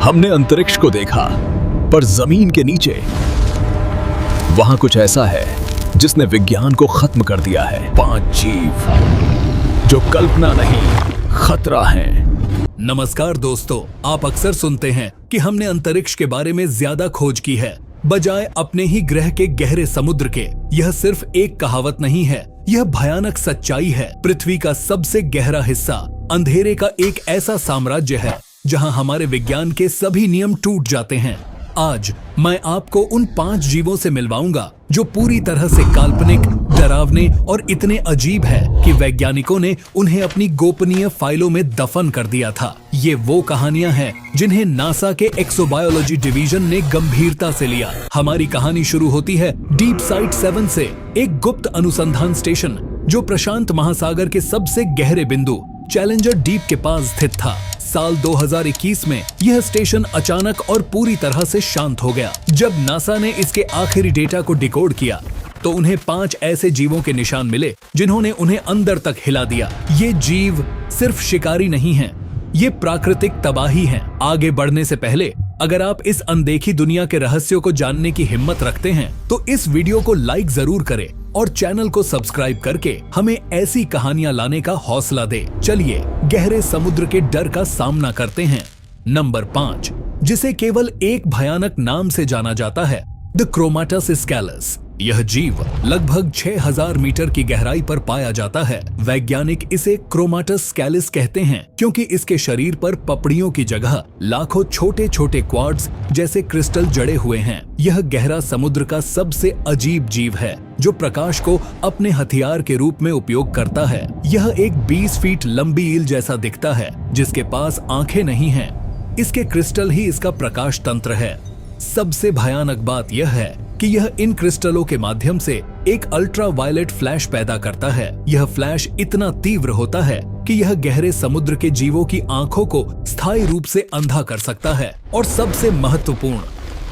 हमने अंतरिक्ष को देखा, पर जमीन के नीचे वहां कुछ ऐसा है जिसने विज्ञान को खत्म कर दिया है। 5 जीव जो कल्पना नहीं, खतरा हैं। नमस्कार दोस्तों, आप अक्सर सुनते हैं कि हमने अंतरिक्ष के बारे में ज्यादा खोज की है बजाय अपने ही ग्रह के गहरे समुद्र के। यह सिर्फ एक कहावत नहीं है, यह भयानक सच्चाई है। पृथ्वी का सबसे गहरा हिस्सा अंधेरे का एक ऐसा साम्राज्य है जहां हमारे विज्ञान के सभी नियम टूट जाते हैं। आज मैं आपको उन 5 जीवों से मिलवाऊंगा जो पूरी तरह से काल्पनिक, डरावने और इतने अजीब है कि वैज्ञानिकों ने उन्हें अपनी गोपनीय फाइलों में दफन कर दिया था। ये वो कहानियां हैं जिन्हें नासा के एक्सोबायोलॉजी डिवीजन ने गंभीरता से लिया। हमारी कहानी शुरू होती है डीप साइट 7 से, एक गुप्त अनुसंधान स्टेशन जो प्रशांत महासागर के सबसे गहरे बिंदु चैलेंजर डीप के पास स्थित था। साल 2021 में यह स्टेशन अचानक और पूरी तरह से शांत हो गया। जब नासा ने इसके आखिरी डेटा को डिकोड किया तो उन्हें 5 ऐसे जीवों के निशान मिले जिन्होंने उन्हें अंदर तक हिला दिया। ये जीव सिर्फ शिकारी नहीं हैं, ये प्राकृतिक तबाही हैं। आगे बढ़ने से पहले अगर आप इस अनदेखी दुनिया के रहस्यों को जानने की हिम्मत रखते हैं तो इस वीडियो को लाइक जरूर करें और चैनल को सब्सक्राइब करके हमें ऐसी कहानियां लाने का हौसला दे। चलिए गहरे समुद्र के डर का सामना करते हैं। नंबर 5, जिसे केवल एक भयानक नाम से जाना जाता है, द क्रोमाटस स्केलस। यह जीव लगभग 6000 मीटर की गहराई पर पाया जाता है। वैज्ञानिक इसे क्रोमाटस स्केलिस कहते हैं क्योंकि इसके शरीर पर पपड़ियों की जगह लाखों छोटे छोटे क्वार्ट्ज जैसे क्रिस्टल जड़े हुए हैं। यह गहरा समुद्र का सबसे अजीब जीव है जो प्रकाश को अपने हथियार के रूप में उपयोग करता है। यह एक 20 फीट लंबी ईल जैसा दिखता है जिसके पास आंखें नहीं हैं। इसके क्रिस्टल ही इसका प्रकाश तंत्र है। सबसे भयानक बात यह है कि यह इन क्रिस्टलों के माध्यम से एक अल्ट्रा वायलेट फ्लैश पैदा करता है। यह फ्लैश इतना तीव्र होता है कि यह गहरे समुद्र के जीवों की आंखों को स्थायी रूप से अंधा कर सकता है। और सबसे महत्वपूर्ण,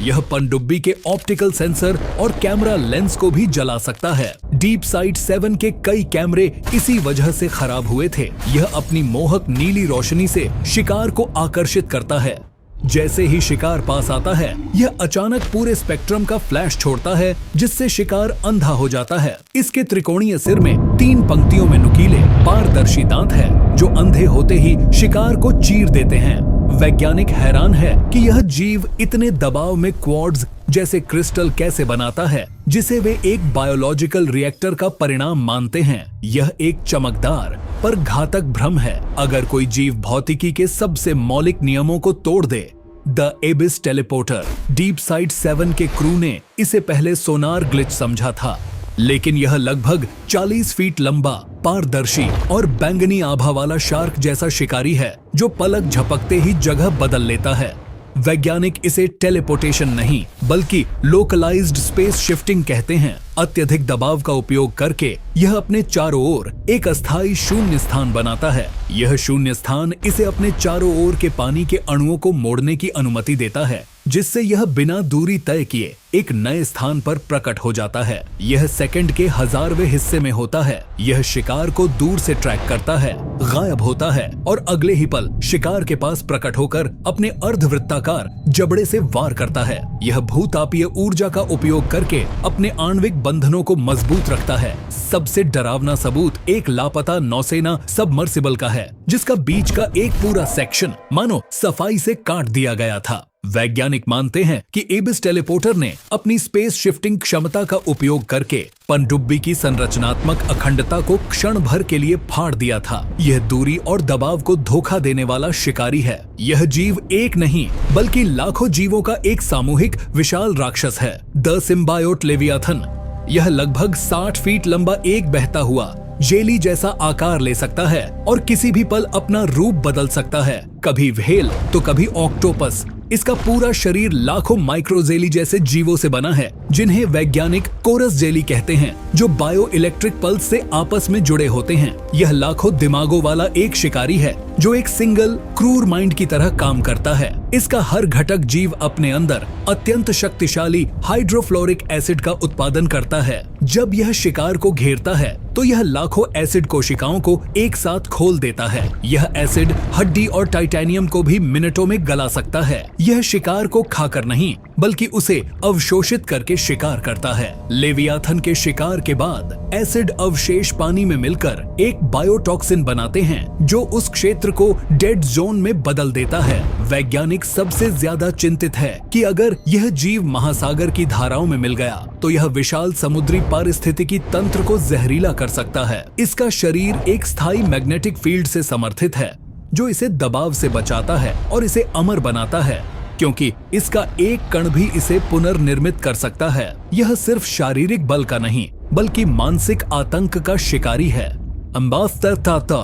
यह पनडुब्बी के ऑप्टिकल सेंसर और कैमरा लेंस को भी जला सकता है। डीप साइट 7 के कई कैमरे इसी वजह से खराब हुए थे। यह अपनी मोहक नीली रोशनी से शिकार को आकर्षित करता है। जैसे ही शिकार पास आता है, यह अचानक पूरे स्पेक्ट्रम का फ्लैश छोड़ता है जिससे शिकार अंधा हो जाता है। इसके त्रिकोणीय सिर में 3 पंक्तियों में नुकीले पारदर्शी दांत है जो अंधे होते ही शिकार को चीर देते हैं। वैज्ञानिक हैरान है कि यह जीव इतने दबाव में क्वार्ट्ज जैसे क्रिस्टल कैसे बनाता है जिसे वे एक बायोलॉजिकल रिएक्टर का परिणाम मानते हैं। यह एक चमकदार पर घातक भ्रम है। अगर कोई जीव भौतिकी के सबसे मौलिक नियमों को तोड़ दे, the abyss teleporter. Deep site 7 के क्रू ने इसे पहले सोनार ग्लिच समझा था, लेकिन यह लगभग 40 फीट लंबा, पारदर्शी और बैंगनी आभा वाला शार्क जैसा शिकारी है जो पलक झपकते ही जगह बदल लेता है। वैज्ञानिक इसे टेलीपोर्टेशन नहीं बल्कि लोकलाइज्ड स्पेस शिफ्टिंग कहते हैं। अत्यधिक दबाव का उपयोग करके यह अपने चारों ओर एक अस्थायी शून्य स्थान बनाता है। यह शून्य स्थान इसे अपने चारों ओर के पानी के अणुओं को मोड़ने की अनुमति देता है जिससे यह बिना दूरी तय किए एक नए स्थान पर प्रकट हो जाता है। यह सेकंड के 1000वें हिस्से में होता है। यह शिकार को दूर से ट्रैक करता है, गायब होता है और अगले ही पल शिकार के पास प्रकट होकर अपने अर्धवृत्ताकार जबड़े से वार करता है। यह भूतापीय ऊर्जा का उपयोग करके अपने आणविक बंधनों को मजबूत रखता है। सबसे डरावना सबूत एक लापता नौसेना सबमर्सिबल का है जिसका बीच का एक पूरा सेक्शन मानो सफाई से काट दिया गया था। वैज्ञानिक मानते हैं कि एबिस टेलीपोर्टर ने अपनी स्पेस शिफ्टिंग क्षमता का उपयोग करके पनडुब्बी की संरचनात्मक अखंडता को क्षण भर के लिए फाड़ दिया था। यह दूरी और दबाव को धोखा देने वाला शिकारी है। यह जीव एक नहीं बल्कि लाखों जीवों का एक सामूहिक विशाल राक्षस है, द सिम्बायोट लेवियाथन। यह लगभग 60 फीट लंबा एक बहता हुआ जेली जैसा आकार ले सकता है और किसी भी पल अपना रूप बदल सकता है, कभी व्हेल तो कभी ऑक्टोपस। इसका पूरा शरीर लाखों माइक्रोजेली जैसे जीवों से बना है जिन्हें वैज्ञानिक कोरस जेली कहते हैं जो बायो इलेक्ट्रिक पल्स से आपस में जुड़े होते हैं। यह लाखों दिमागों वाला एक शिकारी है जो एक सिंगल क्रूर माइंड की तरह काम करता है। इसका हर घटक जीव अपने अंदर अत्यंत शक्तिशाली हाइड्रोफ्लोरिक एसिड का उत्पादन करता है। जब यह शिकार को घेरता है तो यह लाखों एसिड कोशिकाओं को एक साथ खोल देता है। यह एसिड हड्डी और टाइटेनियम को भी मिनटों में गला सकता है। यह शिकार को खाकर नहीं बल्कि उसे अवशोषित करके शिकार करता है। लेवियाथन के शिकार के बाद एसिड अवशेष पानी में मिलकर एक बायोटॉक्सिन बनाते हैं जो उस क्षेत्र को डेड जोन में बदल देता है। वैज्ञानिक सबसे ज्यादा चिंतित है कि अगर यह जीव महासागर की धाराओं में मिल गया तो यह विशाल समुद्री पारिस्थितिकी तंत्र को जहरीला कर सकता है। इसका शरीर एक स्थायी मैग्नेटिक फील्ड से समर्थित है जो इसे दबाव से बचाता है और इसे अमर बनाता है, क्योंकि इसका एक कण भी इसे पुनर्निर्मित कर सकता है। यह सिर्फ शारीरिक बल का नहीं बल्कि मानसिक आतंक का शिकारी है। अम्बास्टरटाटा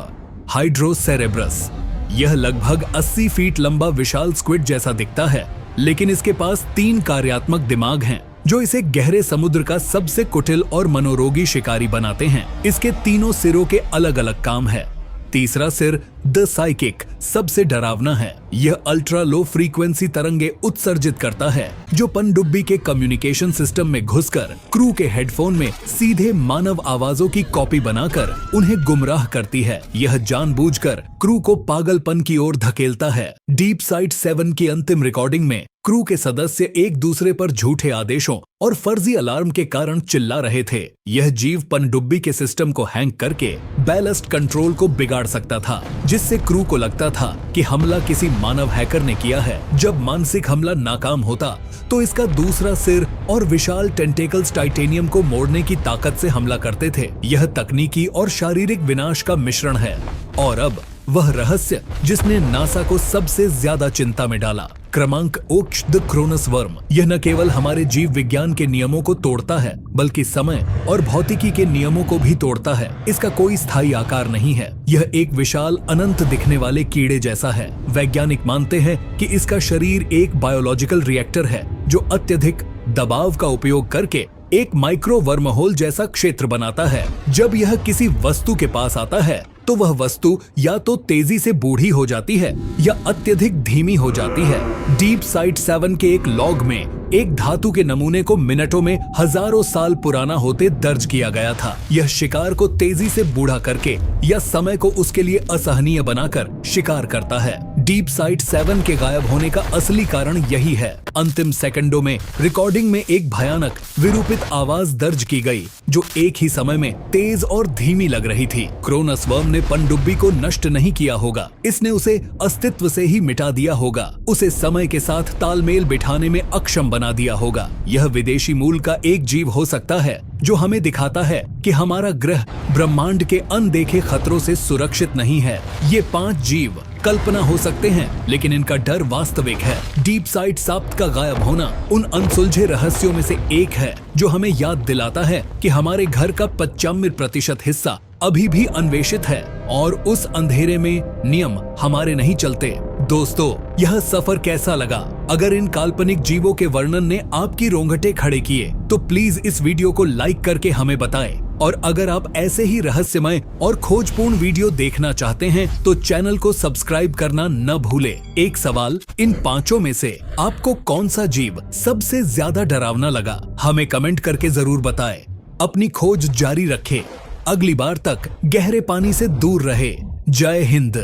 हाइड्रोसेरेब्रस। यह लगभग 80 फीट लंबा विशाल स्क्विड जैसा दिखता है, लेकिन इसके पास 3 कार्यात्मक दिमाग हैं जो इसे गहरे समुद्र का सबसे कुटिल और मनोरोगी शिकारी बनाते हैं। इसके तीनों सिरों के अलग अलग काम है। तीसरा सिर द साइकिक सबसे डरावना है। यह अल्ट्रा लो फ्रीक्वेंसी तरंगे उत्सर्जित करता है जो पनडुब्बी के कम्युनिकेशन सिस्टम में घुसकर क्रू के हेडफोन में सीधे मानव आवाजों की कॉपी बनाकर उन्हें गुमराह करती है। यह जानबूझकर क्रू को पागलपन की ओर धकेलता है। डीप साइट 7 की अंतिम रिकॉर्डिंग में क्रू के सदस्य एक दूसरे पर झूठे आदेशों और फर्जी अलार्म के कारण चिल्ला रहे थे। यह जीव पनडुब्बी के सिस्टम को हैंग करके बैलेस्ट कंट्रोल को बिगाड़ सकता था, जिससे क्रू को लगता था कि हमला किसी मानव हैकर ने किया है। जब मानसिक हमला नाकाम होता तो इसका दूसरा सिर और विशाल टेंटेकल्स टाइटेनियम को मोड़ने की ताकत से हमला करते थे। यह तकनीकी और शारीरिक विनाश का मिश्रण है। और अब वह रहस्य जिसने नासा को सबसे ज्यादा चिंता में डाला। क्रमांक ओक्ष द क्रोनस वर्म। यह न केवल हमारे जीव विज्ञान के नियमों को तोड़ता है बल्कि समय और भौतिकी के नियमों को भी तोड़ता है। इसका कोई स्थायी आकार नहीं है। यह एक विशाल अनंत दिखने वाले कीड़े जैसा है। वैज्ञानिक मानते हैं कि इसका शरीर एक बायोलॉजिकल रिएक्टर है जो अत्यधिक दबाव का उपयोग करके एक माइक्रो वर्महोल जैसा क्षेत्र बनाता है। जब यह किसी वस्तु के पास आता है तो वह वस्तु या तो तेजी से बूढ़ी हो जाती है या अत्यधिक धीमी हो जाती है। डीप साइट 7 के एक लॉग में एक धातु के नमूने को मिनटों में हजारों साल पुराना होते दर्ज किया गया था। यह शिकार को तेजी से बूढ़ा करके या समय को उसके लिए असहनीय बनाकर शिकार करता है। डीप साइट 7 के गायब होने का असली कारण यही है। अंतिम सेकंडों में रिकॉर्डिंग में एक भयानक विरूपित आवाज दर्ज की गई जो एक ही समय में तेज और धीमी लग रही थी। क्रोनस वर्म ने पनडुब्बी को नष्ट नहीं किया होगा, इसने उसे अस्तित्व से ही मिटा दिया होगा, उसे समय के साथ तालमेल बिठाने में अक्षम बना दिया होगा। यह विदेशी मूल का एक जीव हो सकता है जो हमें दिखाता है कि हमारा ग्रह ब्रह्मांड के अनदेखे खतरों से सुरक्षित नहीं है। ये 5 जीव कल्पना हो सकते हैं लेकिन इनका डर वास्तविक है। डीप साइट 7 का गायब होना उन अनसुलझे रहस्यों में से एक है जो हमें याद दिलाता है कि हमारे घर का 95% हिस्सा अभी भी अन्वेषित है और उस अंधेरे में नियम हमारे नहीं चलते। दोस्तों, यह सफर कैसा लगा? अगर इन काल्पनिक जीवों के वर्णन ने आपकी रोंगटे खड़े किए तो प्लीज इस वीडियो को लाइक करके हमें बताएं। और अगर आप ऐसे ही रहस्यमय और खोजपूर्ण वीडियो देखना चाहते हैं तो चैनल को सब्सक्राइब करना न भूलें। एक सवाल, इन 5 में से आपको कौन सा जीव सबसे ज्यादा डरावना लगा? हमें कमेंट करके जरूर बताएं। अपनी खोज जारी रखें। अगली बार तक गहरे पानी से दूर रहे। जय हिंद।